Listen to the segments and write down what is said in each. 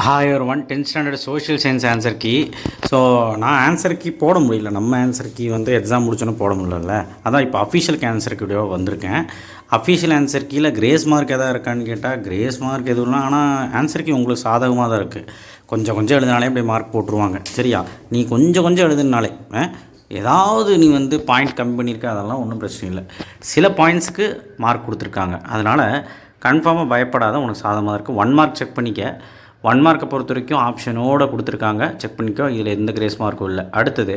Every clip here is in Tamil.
ஹாய் ஒரு 10th standard social science answer key. So நான் ஆன்சர் கீ போட முடியல. நம்ம ஆன்சர் கீ வந்து எக்ஸாம் முடிச்சோன்னே போட முடியல. அதான் இப்போ அஃபிஷியலுக்கு ஆன்சர் கீ வந்திருக்கேன். அஃபிஷியல் ஆன்சர் கீழே கிரேஸ் மார்க் எதாவது இருக்கான்னு கேட்டால் கிரேஸ் மார்க் எதுவும். ஆனால் ஆன்சர் கீ உங்களுக்கு சாதகமாக தான் இருக்குது. கொஞ்சம் கொஞ்சம் எழுதினாலே இப்படி மார்க் போட்டுருவாங்க. சரியா? நீ கொஞ்சம் கொஞ்சம் எழுதுனாலே ஏதாவது நீ வந்து பாயிண்ட் கம்மி பண்ணியிருக்க, அதெல்லாம் ஒன்றும் பிரச்சனை இல்லை. சில பாயிண்ட்ஸுக்கு மார்க் கொடுத்துருக்காங்க. அதனால் கன்ஃபார்மாக பயப்படாத, உனக்கு சாதகமாக இருக்குது. 1 மார்க் செக் பண்ணிக்க. 1 மார்க்கை பொறுத்த வரைக்கும் ஆப்ஷனோடு கொடுத்துருக்காங்க, செக் பண்ணிக்கோ. இதில் எந்த கிரேஸ் மார்க்கும் இல்லை. அடுத்தது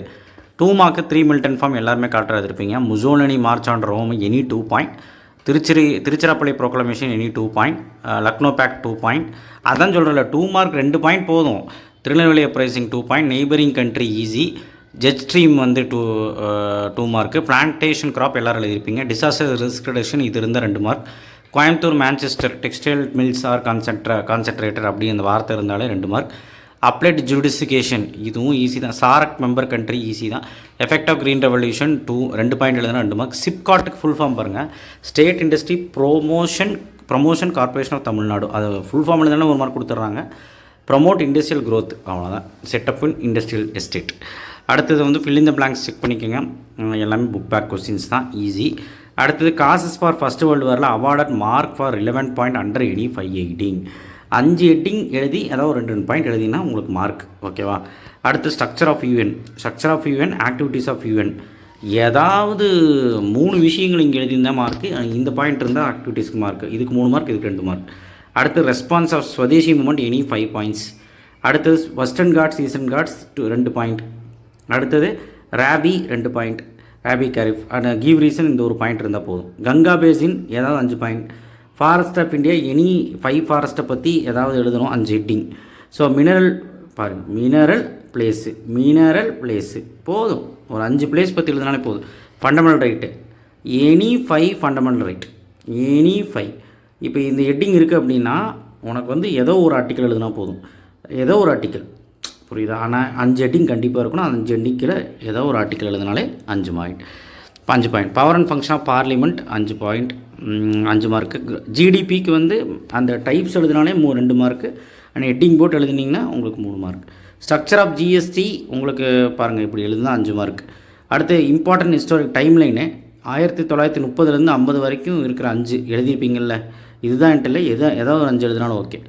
2 மார்க்கு 3 மில்டன் ஃபார்ம் எல்லாருமே காட்டுறது இருப்பீங்க. Mussolini march on Rome any 2 point. Tiruchirappalli proclamation any 2 point. Lucknow pact 2 point. அதான் சொல்கிறல 2 மார்க் 2 பாயிண்ட் போதும். Tirunelveli uprising 2 point. Neighbouring country easy. Jet stream வந்து 2 மார்க்கு. பிளான்டேஷன் கிராப் எல்லோரும் எழுதியிருப்பீங்க. டிசாஸ்டர் ரிஸ்க் ரிடக்ஷன் இது இருந்தால் 2 mark. Coimbatore Manchester textile mills are concentrator அப்படி அந்த வார்த்தை இருந்தாலே 2 மார்க். அப்ளைட் ஜுடிஃபிகேஷன் இதுவும் ஈஸி தான். சாரக் மெம்பர் கண்ட்ரி ஈஸி தான். Effect of green revolution 2 point எழுதுனா 2 மார்க். சிப்காட்டுக்கு ஃபுல் ஃபார்ம் பாருங்கள். State industry promotion corporation of Tamil Nadu. அது ஃபுல் ஃபார்ம் எழுதுனா 1 மார்க் கொடுத்துட்றாங்க. ப்ரமோட் இண்டஸ்ட்ரியல் க்ரோத், அவ்வளோதான். Setup in industrial estate. அடுத்தது வந்து fill in the blanks check பண்ணிக்கோங்க. எல்லாமே புக் பேக் கொஸ்டின்ஸ் தான், ஈஸி. அடுத்தது காசஸ் ஃபார் ஃபஸ்ட் வேர்ல்டு வாரில் awarded mark for 11 point under any 5 heading. 5 heading எழுதி ஏதாவது 2 பாயிண்ட் எழுதினா உங்களுக்கு மார்க். ஓகேவா? அடுத்து structure of UN activities of UN. ஏதாவது 3 விஷயங்கள் இங்கே எழுதியிருந்தால் மார்க்கு. இந்த பாயிண்ட் இருந்தால் ஆக்டிவிட்டீஸ்க்கு மார்க். இதுக்கு 3 மார்க், இதுக்கு 2 மார்க். அடுத்து response of Swadeshi movement any 5 points. அடுத்தது Western Ghats eastern Ghats 2 point. அடுத்தது Rabi 2 point. Rabi Kharif and give reason இந்த 1 பாயிண்ட் இருந்தால் போதும். கங்கா பேசின் ஏதாவது 5 point. Forest of India any 5 ஃபாரஸ்ட்டை பற்றி ஏதாவது எழுதணும், 5 ஹெட்டிங். ஸோ மினரல் பாருங்கள், மினரல் பிளேஸு போதும். ஒரு 5 பிளேஸ் பற்றி எழுதினாலே போதும். Fundamental right any 5 fundamental right any 5. இப்போ இந்த ஹெட்டிங் இருக்குது அப்படின்னா உனக்கு வந்து ஏதோ ஒரு ஆர்டிக்கல் எழுதினா போதும். ஏதோ ஒரு ஆர்டிக்கல், புரியுதா? ஆனால் 5 ஹெட்டிங் கண்டிப்பாக இருக்கணும். 5 ஹெட்டிங்கில் ஏதோ ஒரு ஆர்டிக்கல் எழுதினாலே 5 point. Power and function of parliament 5 point, 5 mark. ஜிடிபிக்கு வந்து அந்த டைப்ஸ் எழுதினாலே 2 மார்க்கு. ஆனால் ஹெட்டிங் போட்டு எழுதினீங்கன்னா உங்களுக்கு 3 மார்க். ஸ்ட்ரக்சர் ஆஃப் ஜிஎஸ்டி உங்களுக்கு பாருங்கள், இப்படி எழுதுனா 5 மார்க். அடுத்து இம்பார்ட்டன்ட் ஹிஸ்டாரிக் டைம் லைனு 1930 50 வரைக்கும் இருக்கிற 5 எழுதியிருப்பீங்கள்ல, இதுதான் இல்லை, ஏதாவது ஒரு 5 எழுதினாலும் ஓகே.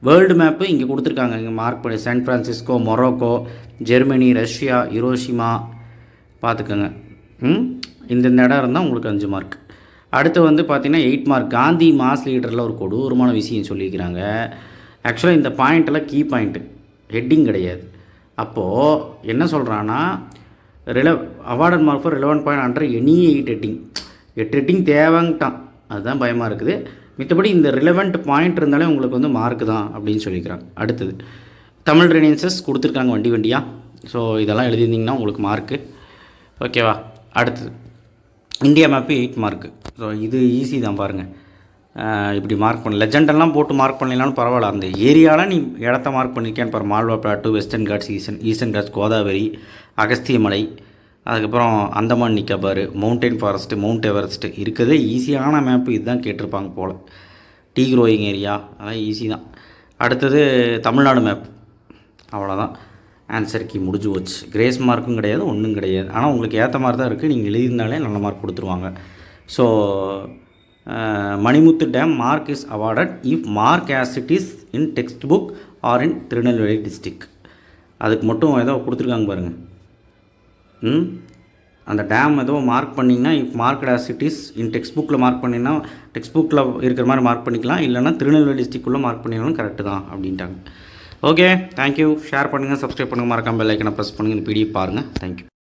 வேர்ல்டு மேப்பு இங்கே கொடுத்துருக்காங்க. இங்கே மார்க் பண்ணி San Francisco, Morocco, Germany, Russia, Hiroshima பார்த்துக்கோங்க. இந்த இடம் இருந்தால் உங்களுக்கு 5 மார்க். அடுத்து வந்து பார்த்திங்கன்னா 8 மார்க். காந்தி மாஸ் லீடரில் ஒரு கொடூரமான விஷயம் சொல்லியிருக்கிறாங்க. ஆக்சுவலாக இந்த பாயிண்ட்டெல்லாம் கீ பாயிண்ட்டு, ஹெட்டிங் கிடையாது. அப்போது என்ன சொல்கிறான்னா awarded mark for 11 point under any 8 heading. 8 heading தேவைன்ட்டான், அதுதான் பயமாக இருக்குது. மித்தபடி இந்த ரிலவெண்ட் பாயிண்ட் இருந்தாலே உங்களுக்கு வந்து மார்க் தான் அப்படின்னு சொல்லிக்கிறாங்க. அடுத்தது தமிழ் ரெனியன்சஸ் கொடுத்துருக்காங்க வண்டியாக. ஸோ இதெல்லாம் எழுதியிருந்தீங்கன்னா உங்களுக்கு மார்க்கு. ஓகேவா? அடுத்தது இந்தியா மேப்பு 8 மார்க்கு. ஸோ இது ஈஸி தான் பாருங்கள். இப்படி மார்க் பண்ண லெஜெண்டெல்லாம் போட்டு மார்க் பண்ணலான்னு பரவாயில்ல. அந்த ஏரியாவில் நீ இடத்த மார்க் பண்ணியிருக்கேன்னு பாரு. Malwa plateau, western Ghats, eastern Ghats, Godavari, Agasthyamalai, அதுக்கப்புறம் Andaman Nicobar, mountain forest, mount Everest இருக்கிறதே ஈஸியான மேப்பு. இதுதான் கேட்டிருப்பாங்க போல். டீ க்ரோயிங் ஏரியா, அதெல்லாம் ஈஸி தான். அடுத்தது தமிழ்நாடு மேப், அவ்வளோதான். ஆன்சர் கீ முடிஞ்சு போச்சு. கிரேஸ் மார்க்கும் கிடையாது, ஒன்றும் கிடையாது. ஆனால் உங்களுக்கு ஏற்ற மாதிரி தான் இருக்குது. நீங்கள் எழுதியிருந்தாலே நல்ல மார்க் கொடுத்துருவாங்க. So Manimuthu dam mark is awarded if mark as it is in text book or in Tirunelveli district. அதுக்கு மட்டும் ஏதோ கொடுத்துருக்காங்க பாருங்கள். அந்த டேம் ஏதோ மார்க் பண்ணிங்கன்னா if mark as it is in text புக்கில் மார்க் பண்ணிங்கன்னா டெக்ஸ்ட் புக்கில் இருக்கிற மாதிரி மார்க் பண்ணிக்கலாம். இல்லைனா திருநெல்வேலி டிஸ்ட்ரிக்குள்ளே மார்க் பண்ணினாலும் கரெக்டு தான் அப்படின்ட்டாங்க. Okay, thank you. ஷேர் பண்ணுங்கள், சப்ஸ்கிரைப் பண்ணுங்கள், மறக்காமல் பெல் ஐக்கனை ப்ரெஸ் பண்ணுங்கள். இந்த பிடிஎஃப் பாருங்கள். தேங்க்யூ.